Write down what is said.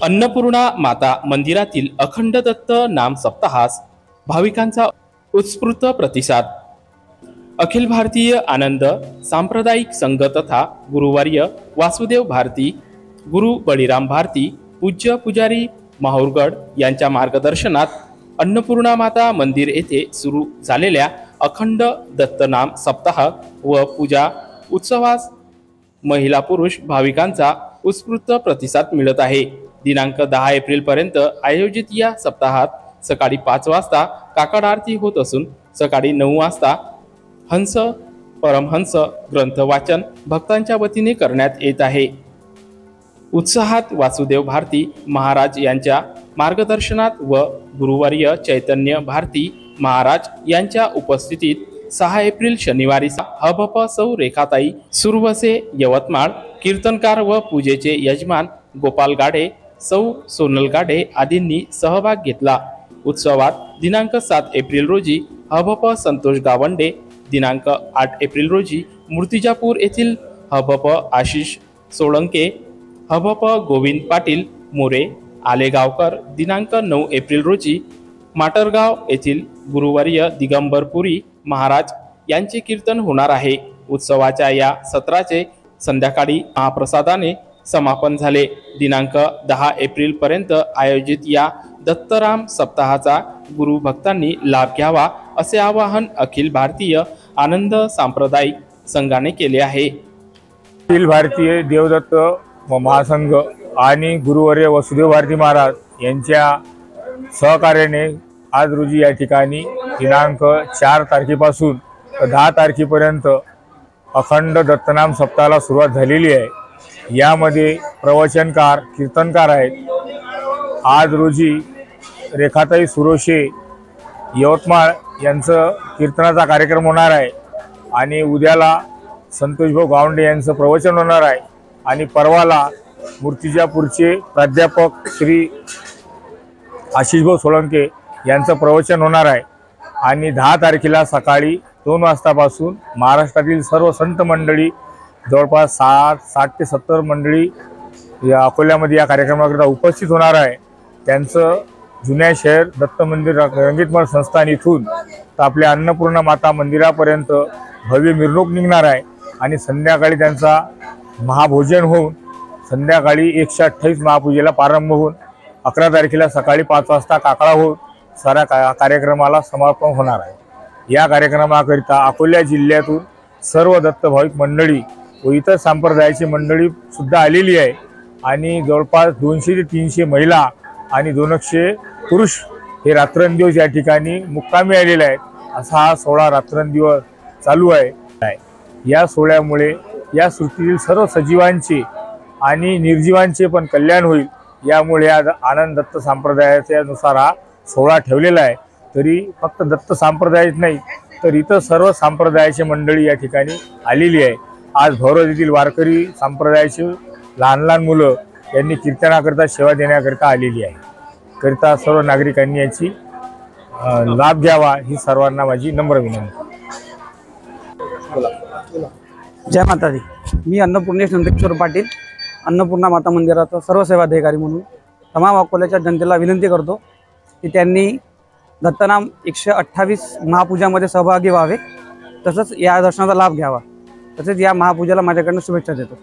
अन्नपूर्णा माता मंदिरातील अखंड दत्त नाम सप्ताहास भाविकांचा उत्स्फूर्त प्रतिसाद। अखिल भारतीय आनंद सांप्रदायिक संघ तथा गुरुवर्य वासुदेव भारती, गुरु बळीराम भारती, पूज्य पुजारी माहुरगड यांच्या मार्गदर्शनात अन्नपूर्णा माता मंदिर येथे सुरू झालेल्या अखंड दत्तनाम सप्ताह व पूजा उत्सवास महिला पुरुष भाविकांचा उत्स्फूर्त प्रतिसाद मिळत आहे। दिनांक 10 एप्रिल पर्यंत आयोजित या सप्ताहात सकाळी 5 वाजता काकड आरती होत असून सकाळी 9 वाजता हंस परमहंस ग्रंथ वाचन भक्तांच्या वतीने करण्यात येत आहे। उत्साहात वासुदेव भारती महाराज यांच्या मार्गदर्शनात व गुरुवर्य चैतन्य भारती महाराज यांच्या उपस्थितीत 6 एप्रिल शनिवारी हबप सौ रेखाताई सुरवसे यवतमाळ, कीर्तनकार व पूजेचे यजमान गोपाल गाडे, सौ सोनल गाडे आदींनी सहभाग घेतला। उत्सवात दिनांक 7 एप्रिल रोजी हबप संतोष गावंडे, दिनांक 8 एप्रिल रोजी मूर्तिजापूर येथील हबप आशिष सोळंके, हबप गोविंद पाटील मोरे आलेगावकर, दिनांक 9 एप्रिल रोजी माटरगाव येथील गुरुवर्य दिगंबर पुरी महाराज यांचे कीर्तन होणार आहे। उत्सवाच्या या सत्राचे संध्याकाळी महाप्रसादाने समापन झाले। दिनांक 10 एप्रिल पर्यंत आयोजित या दत्तराम सप्ताहाचा गुरु भक्तांनी लाभ घ्यावा असे आवाहन अखिल भारतीय आनंद सांप्रदायिक संघाने केले आहे। अखिल भारतीय देवदत्त महासंघ आणि गुरुवर्य वसुदेव भारती महाराज यांच्या सहकार्याने आज रोजी या ठिकाणी दिनांक 4 तारखेपासून 10 तारखेपर्यंत अखंड दत्तनाम सप्ताहाला सुरुवात झालेली आहे। यामध्ये प्रवचनकार कीर्तनकार आहेत। आज रोजी रेखाताई सुरोशे यवतमाळ यांचं कीर्तनाचा कार्यक्रम होणार आहे आणि उद्याला संतोषभाऊ गावंडे यांचं प्रवचन होणार आहे आणि परवाला मूर्तिजापूरचे प्राध्यापक श्री आशिषभाऊ सोळंके यांचं प्रवचन होणार आहे आणि 10 तारखेला सकाळी 2 वाजतापासून महाराष्ट्रातील सर्व संत मंडळी जवळपास 60 ते 70 मंडळी या अकोल्यामध्ये या कार्यक्रमाकरिता उपस्थित होणार आहे। त्यांचं जुन्या शहर दत्त मंदिर रंगीतमल संस्थान इथून तर आपल्या अन्नपूर्णा माता मंदिरापर्यंत भव्य मिरवणूक निघणार आहे आणि संध्याकाळी त्यांचा महाभोजन होऊन संध्याकाळी 128 महापूजेला प्रारंभ होऊन 11 तारखेला सकाळी 5 वाजता काकडा होऊन साऱ्या कार्यक्रमाला समापन होणार आहे। या कार्यक्रमाकरिता अकोला जिल्ह्यातून सर्व दत्त भाविक मंडळी व इतर संप्रदायाची मंडळी सुद्धा आलेली आहे आणि जवळपास 200 ते 300 महिला आणि 200 पुरुष हे रात्रंदिवस या ठिकाणी मुक्कामी आलेले आहेत। असा हा सोहळा रात्रंदिवस चालू आहे। या सोहळ्यामुळे या सृष्टीतील सर्व सजीवांचे आणि निर्जीवांचे पण कल्याण होईल, यामुळे आज आनंद दत्त संप्रदायाच्या नुसार हा सोहळा ठेवलेला आहे। तरी फक्त दत्त संप्रदायच नाही तर इतर सर्व संप्रदायाची मंडळी या ठिकाणी आलेली आहे। आज भौरज येथील वारकरी संप्रदायाची लहान लहान मुलं यांनी कीर्तनाकरिता सेवा देण्याकरिता आलेली आहे। करिता सर्व नागरिकांनी याची लाभ घ्यावा ही सर्वांना माझी नम्र विनंती। जय माता दी। मी अन्नपूर्णेश नंदकिशोर पाटील, अन्नपूर्णा माता मंदिराचा सर्व सेवा अधिकारी म्हणून तमाम अकोल्याच्या जनतेला विनंती करतो की त्यांनी दत्तनाम 128 महापूजामध्ये सहभागी व्हावे, तसंच या दर्शनाचा लाभ घ्यावा, तसेच या महापूजेला माझ्याकडून शुभेच्छा देतो।